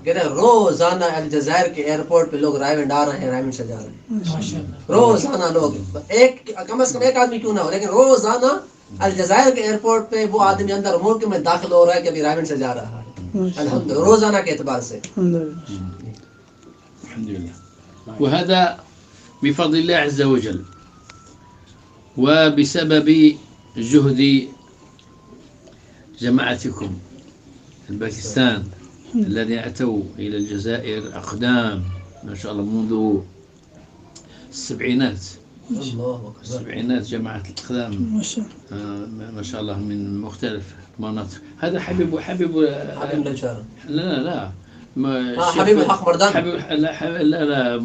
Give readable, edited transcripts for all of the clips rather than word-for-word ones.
کہتے ہیں روزانہ الجزائر کے ایئرپورٹ پہ لوگ رائمنڈ آ رہے ہیں، رائمنڈ سے جا رہے ہیں روزانہ لوگ، ایک کم از کم ایک آدمی کیوں نہ ہو، لیکن روزانہ الجزائر کے ایئرپورٹ پہ وہ آدمی اندر ملک میں داخل ہو رہا ہے کہ ابھی رائمنڈ سے جا رہا ہے الحمدللہ روزانہ کے اعتبار سے. الحمدللہ. وهذا بفضل الله عز وجل وبسبب جهد جماعتكم الباكستان الذين أتوا إلى الجزائر أقدام ما شاء الله منذ السبعينات. السبعينات جماعة الأقدام ما شاء الله من مختلف مناطق. هذا حبيب نجار. لا حبيب الحق مردان. لا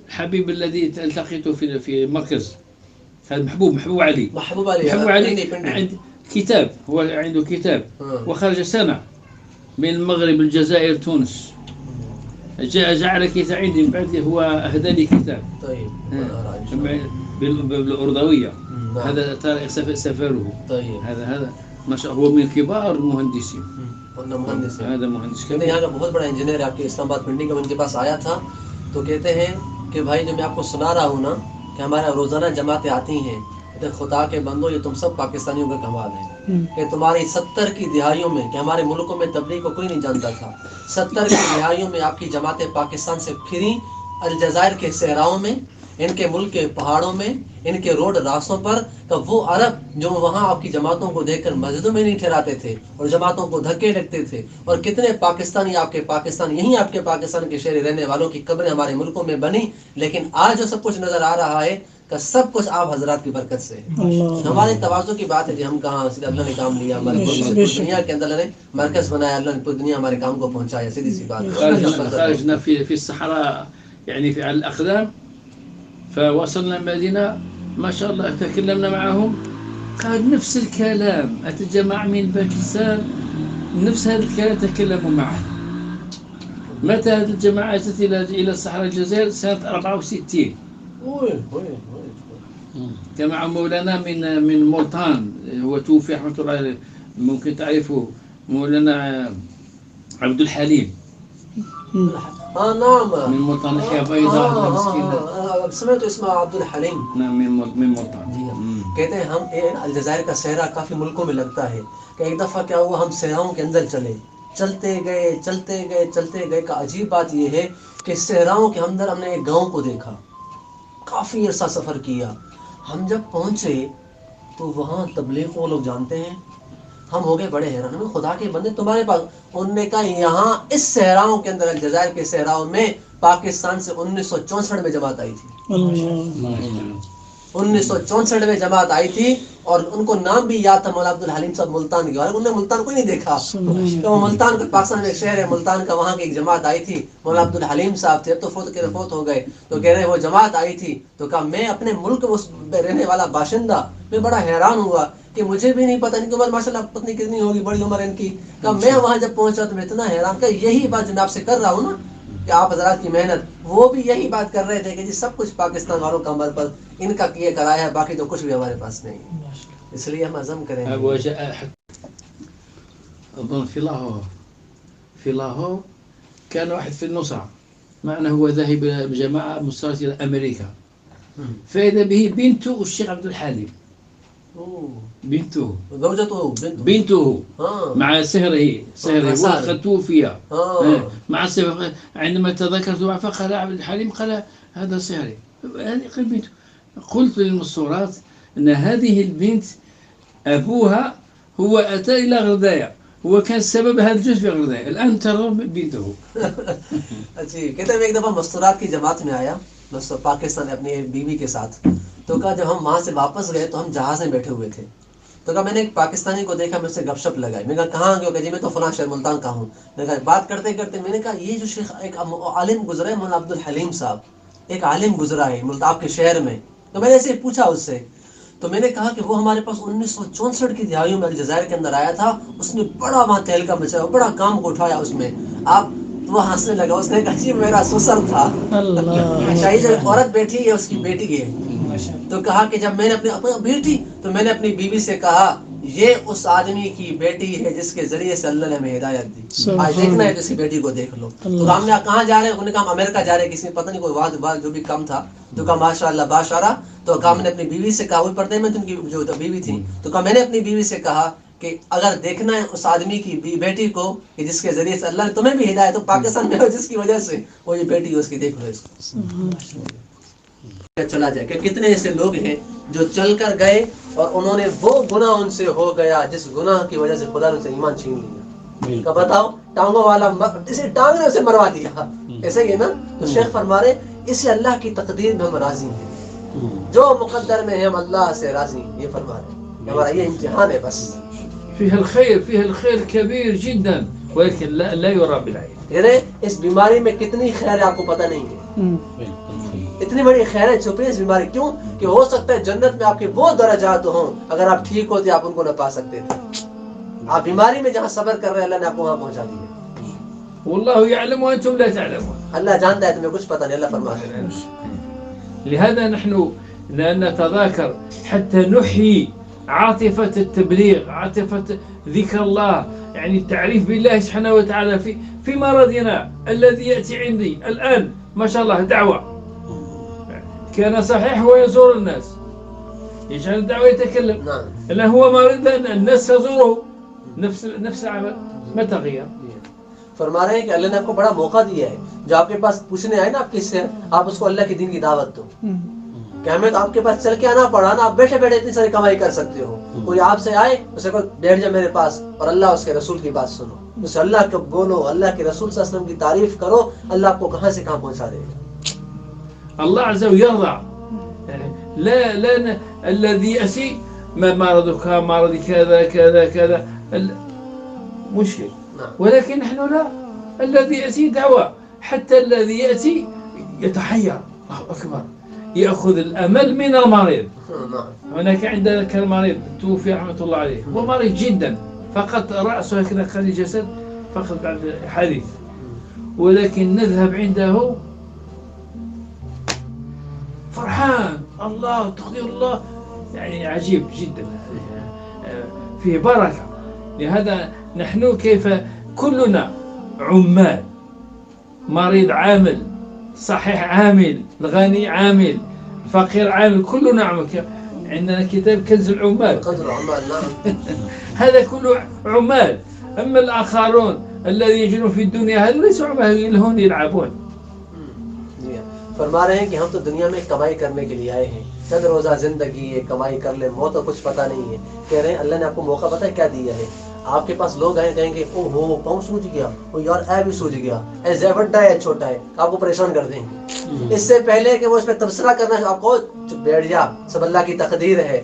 حبيب الذي التقيته في مركز، هذا محبوب علي. محبوب علي عند كتاب، هو عنده كتاب وخرج سنة من المغرب الجزائر تونس، جعل كتاب عندي بعد هو أهدى لي كتاب. طيب بالأردوية. هذا طارق سفره. طيب هذا ما شاء الله هو من كبار المهندسين. هذا مهندس كبير. یہاں کا بہت بڑا انجینئر ہے، آپ کے اسلام آباد پنڈی کا. ان کے پاس آیا تھا تو کہتے ہیں کہ بھائی جو میں آپ کو سنا رہا ہوں نا کہ ہمارا روزانہ جماعتیں آتی ہیں، خدا کے بندو یہ تم سب پاکستانیوں کا کمال ہے کہ تمہاری 70 کی دہائیوں میں کہ ہمارے ملکوں میں تبلیغ کو کوئی نہیں جانتا تھا، 70 کی دہائیوں میں آپ کی جماعتیں پاکستان سے پھری الجزائر کے صحراؤں میں، ان کے ملک کے پہاڑوں میں، ان کے روڈ راستوں پر. تو وہ عرب جو وہاں آپ کی جماعتوں کو دیکھ کر مسجدوں میں نہیں ٹھہراتے تھے اور جماعتوں کو دھکے لگتے تھے، اور کتنے پاکستانی آپ کے پاکستان یہیں آپ کے پاکستان کے شہری رہنے والوں کی قبریں ہمارے ملکوں میں بنی. لیکن آج جو سب کچھ نظر آ رہا ہے کہ سب کچھ آپ حضرات کی برکت سے. ہمارے تواضع کی بات ہے کہ ہم کہاں اللہ نے کام لیا، ہمارے دنیا کے اندر اللہ نے مرکز بنایا، اللہ نے پوری دنیا ہمارے کام کو پہنچایا. سیدھی سی بات ہے. خرجنا في الصحراء يعني في على الأقدام، فوصلنا المدينة ما شاء الله تكلمنا معهم قال نفس الكلام، أتى جماعة من باكستان نفس هذا الكلام تكلموا معه. متى هذه الجماعة أتت إلى الصحراء الجزائر؟ سنة 64. كما مولانا من ملطان، هو توفي رحمة الله عليه، ممكن تعرفه، مولانا عبد الحليم. نعم من ملطان يا بيضاء مسكين. سمعت اسمه عبد الحليم. نعم من ملطان. کہتے ہیں ہم الجزائر کا صحرا کافی ملکوں میں لگتا ہے کہ ایک دفعہ کیا ہوا، ہم صحراؤں کے اندر چلتے گئے کا عجیب بات یہ ہے کہ صحراؤں کے اندر ہم نے ایک گاؤں کو دیکھا، کافی عرصہ سفر کیا. ہم جب پہنچے تو وہاں تبلیغ کو لوگ جانتے ہیں. ہم ہو گئے بڑے حیران، ہمیں خدا کے بندے تمہارے پاس. انہوں نے کہا یہاں اس صحراؤں کے اندر الجزائر کے صحراؤں میں پاکستان سے 1964 میں جماعت آئی تھی. 1964 میں جماعت آئی تھی اور ان کو نام بھی یاد تھا، مولا عبد الحلیم صاحب ملتان کے. انہوں نے ملتان کو نہیں دیکھا تو ملتان کا پاکستان میں ایک شہر ہے ملتان کا، وہاں کی ایک جماعت آئی تھی. مولا عبد الحلیم صاحب تھے، اب تو فوت ہو گئے. تو کہہ رہے وہ جماعت آئی تھی تو کہا میں اپنے ملک میں رہنے والا باشندہ میں بڑا حیران ہوا کہ مجھے بھی نہیں پتا ان کی عمر ماشاءاللہ پتنی کتنی ہوگی، بڑی عمر ان کی. کہا میں وہاں جب پہنچا تو میں اتنا حیران کہ یہی بات جو میں آپ سے کر رہا ہوں نا کہ آپ حضرات کی محنت، وہ بھی یہی بات کر رہے تھے کہ جی سب کچھ پاکستان والوں کا عمل پر ان کا کیے کرایا ہے، باقی تو کچھ بھی ہمارے پاس نہیں. اس لیے ہم عزم کریں. أظن في لاهور كان واحد في النصرة معنا، هو ذاهب بجماعة مسافرة إلى أمريكا، فإذا به بنته الشيخ عبد الحليم. بنته زوجته مع سهره وقد توفي مع سهره. عندما تذكرت فقال عبد الحليم قال هذا سهري، هذه بنته. قلت للمستورات أن هذه البنت أبوها هو أتى إلى غرداية، هو كان سبب هذا الجزء في غرداية، الآن ترى بنته. اچھی کہتے ہیں میں ایک دفعہ مستورات کی جماعت میں آیا پاکستان اپنی بیوی کے ساتھ. تو کہا جب ہم وہاں سے واپس گئے تو ہم جہاز میں بیٹھے ہوئے تھے. تو کہا میں نے ایک پاکستانی کو دیکھا، میں اس سے گپ شپ لگائی. میں کہا کہاں گئے؟ کہ جی میں تو فلاں شہر ملتان کا ہوں. میں کہا بات کرتے کرتے میں نے کہا یہ جو شیخ ایک عالم گزرا ہے مولانا عبد الحلیم صاحب، ایک عالم گزرا ہے ملتان کے شہر میں. تو میں نے ایسے پوچھا اس سے، تو میں نے کہا کہ وہ ہمارے پاس 1964 کی دہائیوں میں الجزائر کے اندر آیا تھا، اس نے بڑا وہاں تہلکہ مچایا، بڑا کام کو اٹھایا اس میں. آپ وہ ہنسنے لگا. اس نے کہا جی میرا سسر تھا. اچھا یہ جو عورت بیٹھی ہے اس کی بیٹی ہے. تو کہا کہ جب میں نے اپنی بیٹی تو میں نے اپنی بیوی سے کہا یہ اس آدمی کی بیٹی ہے جس کے ذریعے سے اللہ نے ہمیں ہدایت دی. آج دیکھنا ہے کسی بیٹی کو دیکھ لو. تو ہم نے کہاں جا رہے ہیں؟ انہوں نے کہا امریکہ جا رہے ہیں. کسی نے پتہ نہیں کوئی وہاں جو بھی کم تھا تو کہا ماشاء اللہ باشارہ. تو کہا میں نے اپنی بیوی سے کہا, وہ پردے میں ان کی جو بیوی تھی, تو کہا میں نے اپنی بیوی سے کہا کہ اگر دیکھنا ہے اس آدمی کی بیٹی کو کہ جس کے ذریعے سے اللہ نے تمہیں بھی ہدایت, تو پاکستان میں جس کی وجہ سے وہ یہ بیٹی اس کی دیکھ لو اس کو چلا جائے. کہ کتنے ایسے لوگ ہیں جو چل کر گئے اور انہوں نے وہ گناہ ان سے ہو گیا جس گناہ کی وجہ سے خدا نے ان سے ایمان چھین لیا. کہ بتاؤ ٹانگوں والا اسے ٹانگ نے اسے مروا دیا, ایسے ہی ہے نا. تو شیخ فرما رہے اسے اللہ کی تقدیر میں ہم راضی ہیں, جو مقدر میں ہم اللہ سے راضی ہیں. یہ فرما رہے ہمارا یہ امتحان ہے بس. فيها الخير كبير جدا ولكن لا يرى بالعين. یعنی اس بیماری میں کتنی خیر ہے آپ کو پتہ نہیں ہے. اتنی بڑی خیر ہے چھپی اس بیماری. کیوں کہ ہو سکتا ہے جنت میں آپ کے وہ درجات ہوں, اگر آپ ٹھیک ہوتے آپ ان کو نہ پا سکتے تھے. آپ بیماری میں جہاں صبر کر رہے ہیں اللہ نے آپ کو وہاں پہنچا دیا. والله يعلم وانتم لا تعلمون. اللہ جانتا ہے تمہیں کچھ پتہ نہیں. اللہ فرماتے ہیں لهذا نحن نتذاكر حتى نحيي عاطفة التبليغ, عاطفة ذكر الله, يعني التعريف بالله سبحانه وتعالى في مرضنا الذي يأتي عندي الآن ما شاء الله دعوة كان صحيح ويزور الناس, يجعل الدعوة يتكلم. الآن هو مريض الناس تزوره, نفس العمل ما تغير. فرما رہے ہیں کہ اللہ نے آپ کو بڑا موقع دیا ہے. جو آپ کے پاس پوچھنے آئے نا آپ کس سے, آپ اس کو اللہ کے دین کی دعوت دو. کہ ہمیں تو آپ کے پاس چل کے آنا پڑا نا, آپ بیٹھے بیٹھے اتنی ساری کمائی کر سکتے ہو. کوئی آپ سے آئے اسے کو بیٹھ جائے میرے پاس اور اللہ اس کے رسول کی بات سنو, اسے اللہ کو بولو, اللہ کے رسول صلی اللہ علیہ وسلم کی تعریف کرو, اللہ آپ کو کہاں سے کہاں پہنچا دے گا. الله عز وجل يرضى. لا الذي يأتي ما مرضك مرض كذا كذا كذا مشكل, ولكن نحن لا, الذي يأتي دعوة. حتى الذي يأتي يتحير, الله أكبر, يأخذ الأمل من المريض. هناك عندنا كان مريض توفي رحمة الله عليه, هو مريض جدا, فقط رأسه هكذا خلي جسد فقط بعد حديث, ولكن نذهب عنده فرحان, الله تقدير الله يعني عجيب جدا, فيه بركة. لهذا نحن كيف كلنا عمال, مريض عامل, صحيح عامل, الغني عامل, فقير عامل, كلنا عمال. عندنا كتاب كنز العمال, هذا كله عمال. أما الآخرون الذين يجرون في الدنيا هذا ليسوا عمال, هون يلعبون. فرما رہے ہیں کہ ہم تو دنیا میں کمائی کرنے کے لیے آئے ہیں, چند روزہ زندگی ہے, کمائی کر لیں, موت تو کچھ پتہ نہیں ہے. کہہ رہے ہیں اللہ نے آپ کو موقع پتہ ہے کیا دیا ہے. آپ کے پاس لوگ آئے کہیں گے او ہو پاؤں سوج گیا, او یار اے بھی سوج گیا, اے بڑا ہے چھوٹا ہے, آپ کو پریشان کر دیں گے. اس سے پہلے کہ وہ اس پہ تبصرہ کرنا, آپ کو بیٹھ جا, سب اللہ کی تقدیر ہے,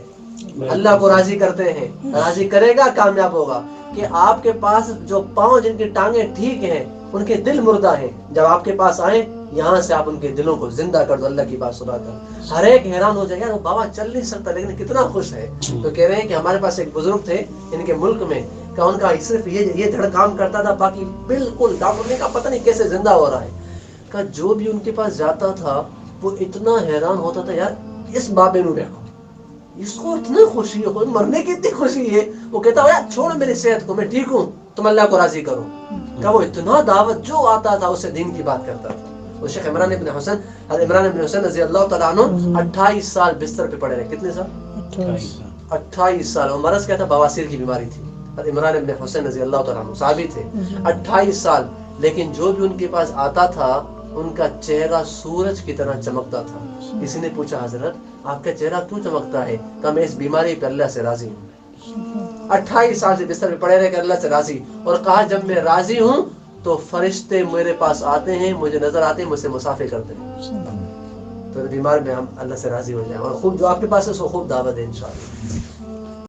اللہ کو راضی کرتے ہیں, راضی کرے گا کامیاب ہوگا. کہ آپ کے پاس جو پاؤں جن کی ٹانگیں ٹھیک ہیں ان کے دل مردہ ہیں, جب آپ کے پاس آئیں یہاں سے آپ ان کے دلوں کو زندہ کر دو اللہ کی بات سنا کر. ہر ایک حیران ہو جائے گا وہ بابا چل نہیں سکتا لیکن کتنا خوش ہے. تو کہہ رہے ہیں کہ ہمارے پاس ایک بزرگ تھے ان کے ملک میں, کہ ان کا صرف یہ دھڑ کام کرتا تھا, باقی بالکل ڈاکٹر نے کہا پتہ نہیں کیسے زندہ ہو رہا ہے. کہ جو بھی ان کے پاس جاتا تھا وہ اتنا حیران ہوتا تھا, یار اس بابے نو دیکھو, اس کو اتنی خوشی ہے, مرنے کی اتنی خوشی ہے. وہ کہتا ہے یار چھوڑ میری صحت کو, میں ٹھیک ہوں, تم اللہ کو راضی کرو. کہ وہ اتنا دعوت جو آتا تھا اس سے دین کی بات کرتا تھا. وہ شیخ عمران ابن حسین رضی اللہ تعالیٰ عنہ 28 سال بستر پہ پڑے رہے. کتنے سال؟ 28 سال. وہ مرض کیا تھا؟ بواسیر کی بیماری تھی. اور عمران ابن حسین رضی اللہ تعالیٰ عنہ صحابی تھے. 28 سال, لیکن جو بھی ان کے پاس آتا تھا ان کا چہرہ سورج کی طرح چمکتا تھا. کسی نے پوچھا حضرت آپ کا چہرہ کیوں چمکتا ہے؟ کہ میں اس بیماری پہ اللہ سے راضی ہوں. 28 سال سے بستر پہ پڑے رہے کہ اللہ سے راضی. اور کہا جب میں راضی ہوں تو فرشتے میرے پاس آتے ہیں, مجھے نظر آتے ہیں, مجھ سے مسافر کرتے ہیں. تو بیمار میں ہم اللہ سے راضی ہو جائیں, اور خوب جو آپ کے پاس ہے اس کو خوب دعوت دیں انشاءاللہ.